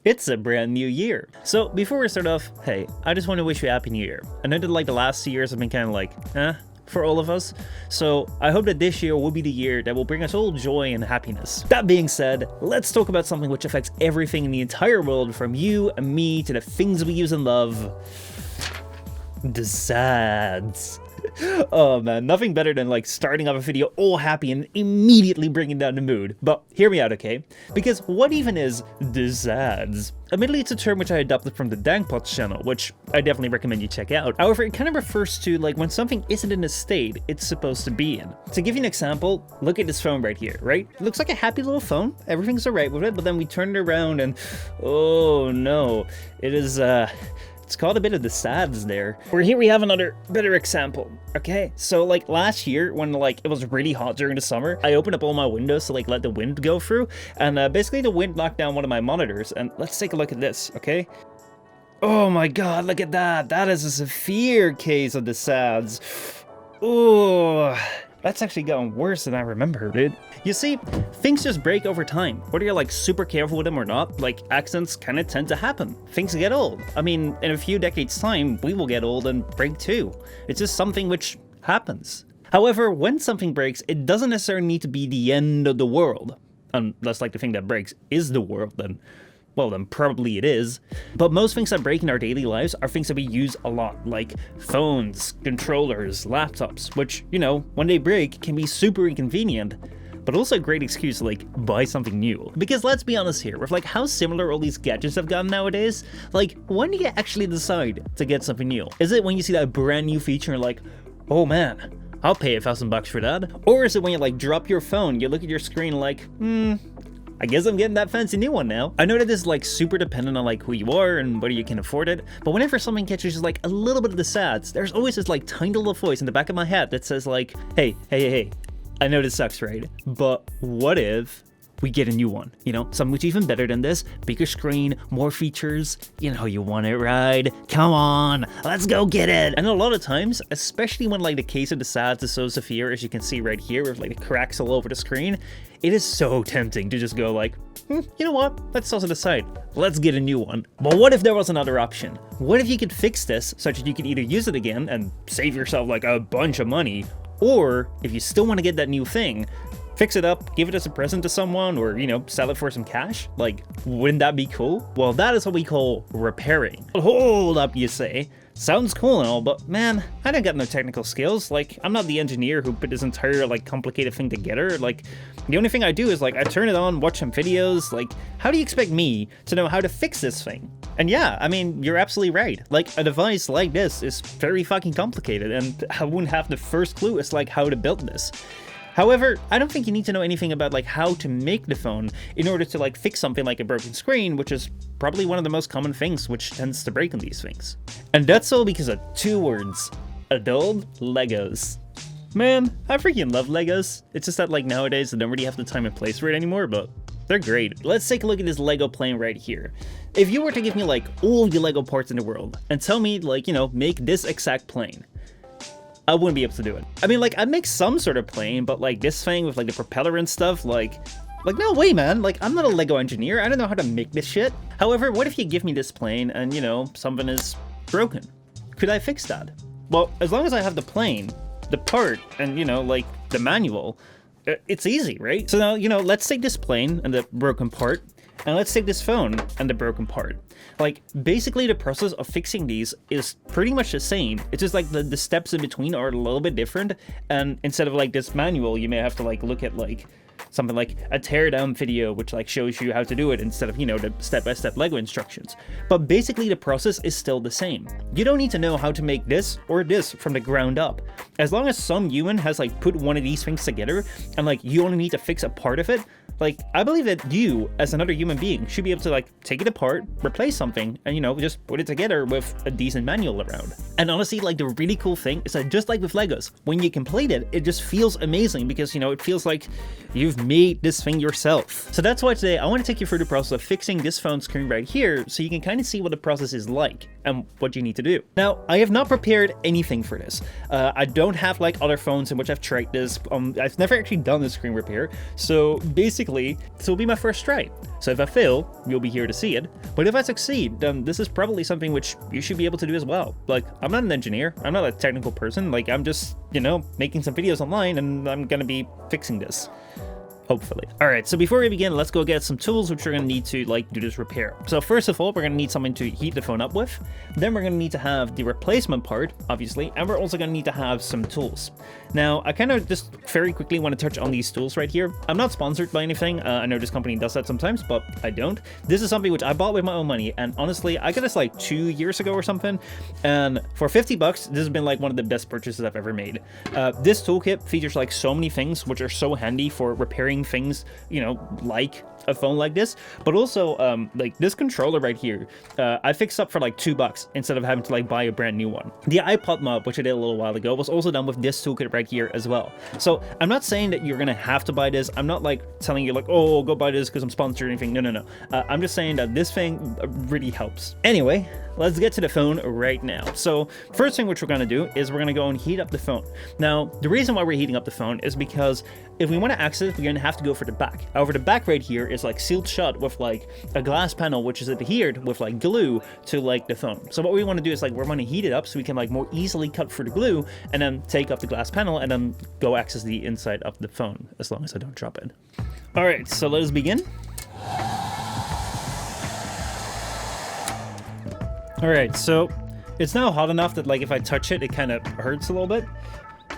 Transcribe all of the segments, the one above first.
It's a brand new year. So before we start off, hey, I just want to wish you a happy new year. I know that like the last 2 years have been kind of like, for all of us. So I hope that this year will be the year that will bring us all joy and happiness. That being said, let's talk about something which affects everything in the entire world, from you and me to the things we use and love. The sads. Oh man, nothing better than like starting off a video all happy and immediately bringing down the mood. But hear me out, okay? Because what even is the sads? Admittedly, it's a term which I adopted from the Dankpots channel, which I definitely recommend you check out. However, it kind of refers to like when something isn't in the state it's supposed to be in. To give you an example, look at this phone right here, right? It looks like a happy little phone, everything's alright with it, but then we turn it around and oh no, it is it's called a bit of the sads there. Or here we have another better example, okay? So like last year when like it was really hot during the summer, I opened up all my windows to like let the wind go through, and basically the wind knocked down one of my monitors. And let's take a look at this, okay? Oh my god, look at that. That is a severe case of the sads. Ooh. That's actually gotten worse than I remember, dude. You see, things just break over time. Whether you're like super careful with them or not, like accidents kind of tend to happen. Things get old. I mean, in a few decades time, we will get old and break too. It's just something which happens. However, when something breaks, it doesn't necessarily need to be the end of the world. Unless like the thing that breaks is the world, then well, then probably it is. But most things that break in our daily lives are things that we use a lot, like phones, controllers, laptops, which, you know, when they break can be super inconvenient, but also a great excuse to like buy something new. Because let's be honest here, with like how similar all these gadgets have gotten nowadays, like when do you actually decide to get something new? Is it when you see that brand new feature and like, oh man, I'll pay $1,000 for that? Or is it when you like drop your phone, you look at your screen like, I guess I'm getting that fancy new one now. I know that this is like super dependent on like who you are and whether you can afford it, but whenever something catches just like a little bit of the sads, there's always this like tiny little voice in the back of my head that says like, hey, I know this sucks, right? But what if we get a new one? You know, something which is even better than this, bigger screen, more features, you know you want it, right? Come on, let's go get it. And a lot of times, especially when like the case of the sads is so severe, as you can see right here with like the cracks all over the screen, it is so tempting to just go like, you know what, let's also decide, let's get a new one. But what if there was another option? What if you could fix this such that you could either use it again and save yourself like a bunch of money, or if you still want to get that new thing, fix it up, give it as a present to someone, or, you know, sell it for some cash? Like, wouldn't that be cool? Well, that is what we call repairing. Hold up, you say. Sounds cool and all, but man, I don't got no technical skills. Like, I'm not the engineer who put this entire, like, complicated thing together. Like, the only thing I do is, like, I turn it on, watch some videos. Like, how do you expect me to know how to fix this thing? And yeah, I mean, you're absolutely right. Like, a device like this is very fucking complicated, and I wouldn't have the first clue as, like, how to build this. However, I don't think you need to know anything about like how to make the phone in order to like fix something like a broken screen, which is probably one of the most common things which tends to break on these things. And that's all because of 2 words: adult Legos. Man, I freaking love Legos. It's just that like nowadays I don't really have the time and place for it anymore, but they're great. Let's take a look at this Lego plane right here. If you were to give me like all the Lego parts in the world and tell me like, you know, make this exact plane, I wouldn't be able to do it. I mean, like, I'd make some sort of plane, but like this thing with like the propeller and stuff, like no way, man. Like, I'm not a Lego engineer. I don't know how to make this shit. However, what if you give me this plane and, you know, something is broken? Could I fix that? Well, as long as I have the plane, the part, and, you know, like the manual, it's easy, right? So now, you know, let's take this plane and the broken part, and let's take this phone and the broken part. Like, basically the process of fixing these is pretty much the same. It's just like the steps in between are a little bit different, and instead of like this manual, you may have to like look at like something like a teardown video, which like shows you how to do it instead of, you know, the step-by-step Lego instructions. But basically the process is still the same. You don't need to know how to make this or this from the ground up. As long as some human has like put one of these things together and like you only need to fix a part of it, like, I believe that you, as another human being, should be able to, like, take it apart, replace something, and, you know, just put it together with a decent manual around. And honestly, like, the really cool thing is that just like with Legos, when you complete it, it just feels amazing because, you know, it feels like you've made this thing yourself. So that's why today I want to take you through the process of fixing this phone screen right here so you can kind of see what the process is like. and what you need to do. Now, I have not prepared anything for this. I don't have like other phones in which I've tried this. I've never actually done the screen repair. So basically, this will be my first try. So if I fail, you'll be here to see it. But if I succeed, then this is probably something which you should be able to do as well. Like, I'm not an engineer. I'm not a technical person. Like, I'm just, you know, making some videos online and I'm gonna be fixing this. Hopefully. All right, so before we begin, let's go get some tools which we're gonna need to like do this repair. So first of all, we're gonna need something to heat the phone up with. Then we're gonna need to have the replacement part, obviously, and we're also gonna need to have some tools. Now, I kind of just very quickly want to touch on these tools right here. I'm not sponsored by anything. I know this company does that sometimes, but I don't. This is something which I bought with my own money, and honestly, I got this like 2 years ago or something, and for 50 bucks, this has been like one of the best purchases I've ever made. This toolkit features like so many things which are so handy for repairing things, you know, like a phone like this, but also like this controller right here, I fixed up for like $2 instead of having to like buy a brand new one. The iPod mod, which I did a little while ago, was also done with this toolkit right here as well. So I'm not saying that you're gonna have to buy this. I'm not like telling you like, oh, go buy this because I'm sponsored or anything. No. I'm just saying that this thing really helps. Anyway, let's get to the phone right now. So first thing which we're gonna do is we're gonna go and heat up the phone. Now, the reason why we're heating up the phone is because if we want to access it, we're gonna have to go for the back. However, the back right here is like sealed shut with like a glass panel which is adhered with like glue to like the phone. So what we want to do is like we're going to heat it up so we can like more easily cut through the glue and then take up the glass panel and then go access the inside of the phone, as long as I don't drop it. All right, so let us begin. All right, so it's now hot enough that like if I touch it, it kind of hurts a little bit.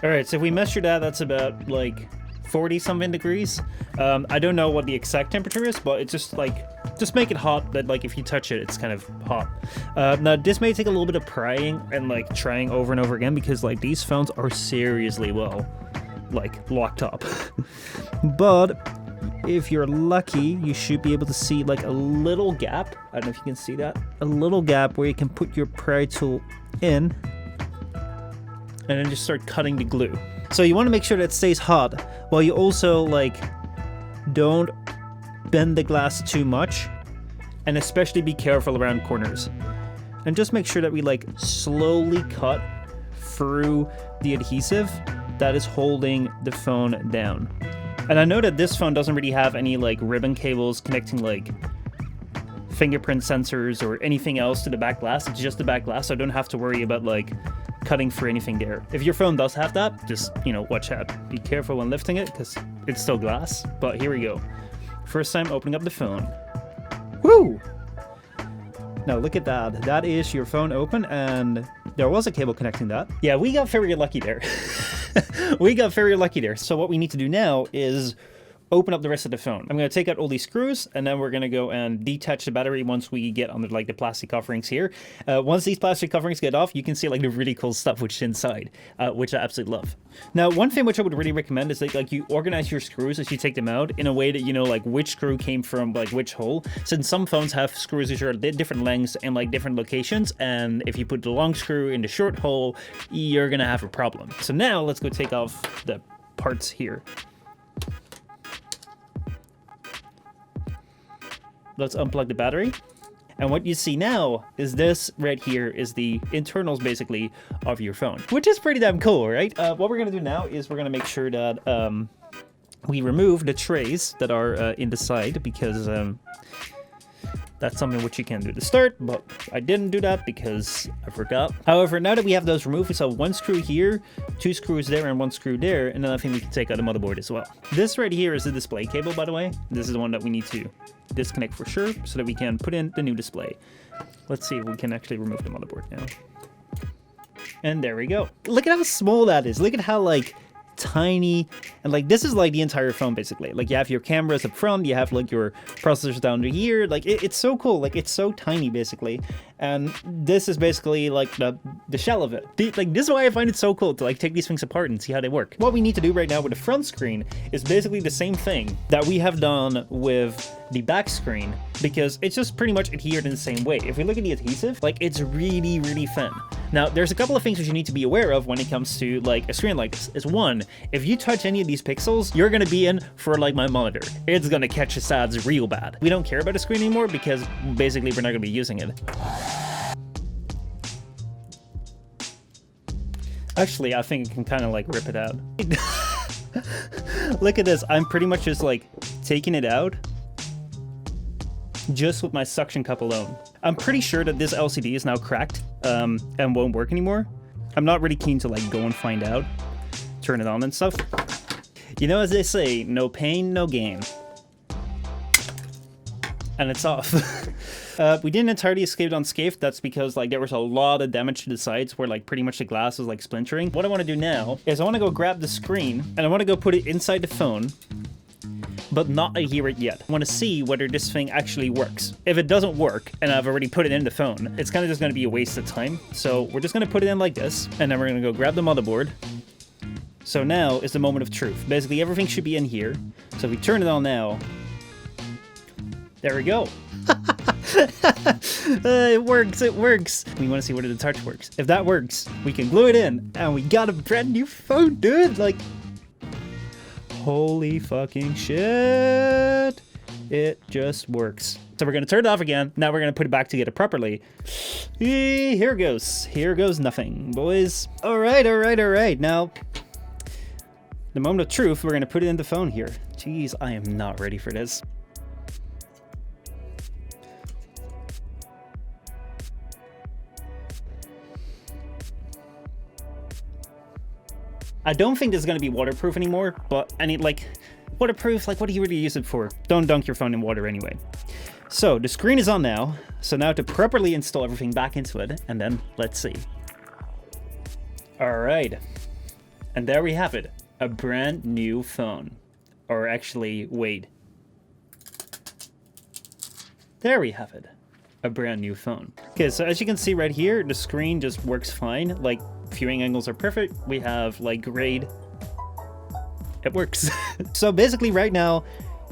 All right, so if we measure that, that's about like 40 something degrees. I don't know what the exact temperature is, but it's just like, just make it hot that like if you touch it, it's kind of hot. Now this may take a little bit of prying and like trying over and over again because like these phones are seriously well like locked up. But if you're lucky, you should be able to see like a little gap. I don't know if you can see that. A little gap where you can put your pry tool in and then just start cutting the glue. So you want to make sure that it stays hot while you also like don't bend the glass too much, and especially be careful around corners. And just make sure that we like slowly cut through the adhesive that is holding the phone down. And I know that this phone doesn't really have any like ribbon cables connecting like fingerprint sensors or anything else to the back glass. It's just the back glass, so I don't have to worry about like cutting through anything there. If your phone does have that, just, you know, watch out. Be careful when lifting it because it's still glass. But here we go. First time opening up the phone. Woo! Now look at that. That is your phone open, and there was a cable connecting that. Yeah, we got very lucky there. We got very lucky there. So what we need to do now is open up the rest of the phone. I'm going to take out all these screws, and then we're going to go and detach the battery once we get under like the plastic coverings here. Once these plastic coverings get off, you can see like the really cool stuff which is inside, which I absolutely love. Now, one thing which I would really recommend is that like you organize your screws as you take them out in a way that you know like which screw came from like which hole. Since some phones have screws which are different lengths and like different locations, and if you put the long screw in the short hole, you're going to have a problem. So now let's go take off the parts here. Let's unplug the battery. And what you see now is this right here is the internals basically of your phone, which is pretty damn cool, right? What we're gonna do now is we're gonna make sure that we remove the trays that are in the side, because that's something which you can do at the start, but I didn't do that because I forgot. However, now that we have those removed, we saw one screw here, two screws there, and one screw there, and then I think we can take out the motherboard as well. This right here is the display cable, by the way. This is the one that we need to disconnect for sure, so that we can put in the new display. Let's see if we can actually remove the motherboard now. And there we go. Look at how small that is. Look at how like tiny, and like this is like the entire phone basically. Like you have your cameras up front, you have like your processors down here, like it's so cool. Like it's so tiny basically, and this is basically like the shell of it. Like this is why I find it so cool to like take these things apart and see how they work. What we need to do right now with the front screen is basically the same thing that we have done with the back screen, because it's just pretty much adhered in the same way. If we look at the adhesive, like it's really thin. Now there's a couple of things that you need to be aware of when it comes to like a screen like this. Is one, if you touch any of these pixels, you're gonna be in for like my monitor. It's gonna catch the SADs real bad. We don't care about the screen anymore because basically we're not gonna be using it. Actually, I think I can kind of like rip it out. Look at this. I'm pretty much just like taking it out just with my suction cup alone. I'm pretty sure that this LCD is now cracked and won't work anymore. I'm not really keen to like go and find out, turn it on and stuff. You know, as they say, no pain, no gain. And it's off. We didn't entirely escape unscathed. That's because like there was a lot of damage to the sides where like pretty much the glass was like splintering. What I want to do now is I want to go grab the screen and I want to go put it inside the phone, but not adhere it yet. I want to see whether this thing actually works. If it doesn't work and I've already put it in the phone, it's kind of just going to be a waste of time. So we're just going to put it in like this, and then we're going to go grab the motherboard. So now is the moment of truth. Basically everything should be in here. So if we turn it on now, there we go. It works, it works. We want to see whether the touch works. If that works, we can glue it in, and we got a brand new phone, dude. Like, holy fucking shit. It just works. So we're going to turn it off again. Now we're going to put it back together properly. Here goes. Here goes nothing, boys. All right, all right, all right. Now, the moment of truth, we're going to put it in the phone here. Jeez, I am not ready for this. I don't think this is going to be waterproof anymore, but like, waterproof, like what do you really use it for? Don't dunk your phone in water anyway. So the screen is on now. So now to properly install everything back into it, and then let's see. All right. And there we have it. A brand new phone. Or actually, wait. There we have it. A brand new phone. Okay, so as you can see right here, the screen just works fine. Like, viewing angles are perfect. We have like grade. It works. So basically right now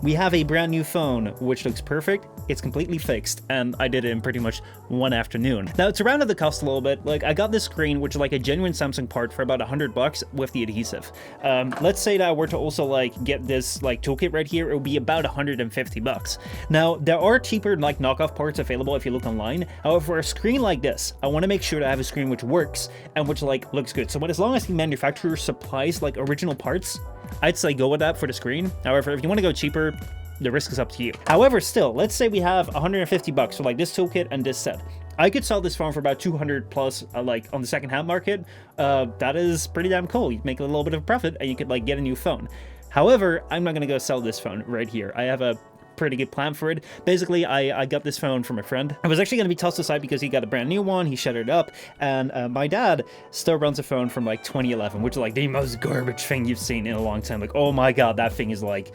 we have a brand new phone which looks perfect. It's completely fixed, and I did it in pretty much one afternoon. Now to round up the cost a little bit, like I got this screen which is like a genuine Samsung part for about $100 with the adhesive. Let's say that I were to also like get this like toolkit right here, it would be about $150. Now there are cheaper like knockoff parts available if you look online. However, for a screen like this, I want to make sure that I have a screen which works and which like looks good. So as long as the manufacturer supplies like original parts, I'd say go with that for the screen. However, if you want to go cheaper, the risk is up to you. However, still, let's say we have $150 for like this toolkit and this set. I could sell this phone for about 200 plus, like on the second-hand market. That is pretty damn cool. You make a little bit of a profit and you could like get a new phone. However, I'm not gonna go sell this phone right here. I have a pretty good plan for it. Basically, I got this phone from a friend. I was actually going to be tossed aside because he got a brand new one. He shut it up, and my dad still runs a phone from like 2011, which is like the most garbage thing you've seen in a long time. Like, oh my god, that thing is like,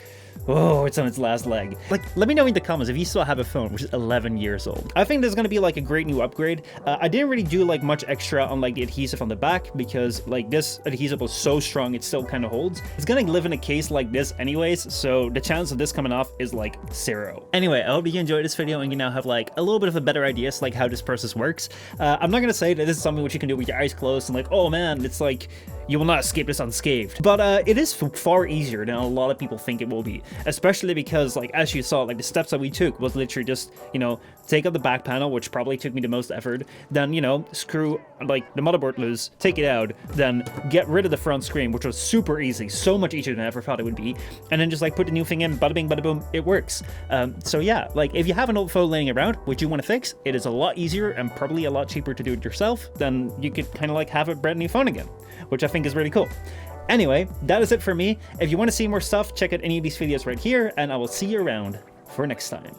oh, it's on its last leg. Like, let me know in the comments if you still have a phone which is 11 years old. I think there's going to be like a great new upgrade. I didn't really do like much extra on like the adhesive on the back because like this adhesive was so strong it still kind of holds. It's going to live in a case like this anyways, so the chance of this coming off is like 0. Anyway, I hope you enjoyed this video and you now have like a little bit of a better idea as like how this process works. I'm not going to say that this is something which you can do with your eyes closed and like, oh man, it's like you will not escape this unscathed. But it is far easier than a lot of people think it will be, especially because like as you saw, like the steps that we took was literally just, you know, take out the back panel, which probably took me the most effort, then, you know, screw like the motherboard loose, take it out, then get rid of the front screen, which was super easy, so much easier than I ever thought it would be, and then just like put the new thing in, bada bing, bada boom, it works. So yeah, like if you have an old phone laying around which you want to fix, it is a lot easier and probably a lot cheaper to do it yourself than you could kind of like have a brand new phone again, which I think is really cool. Anyway, that is it for me. If you want to see more stuff, check out any of these videos right here, and I will see you around for next time.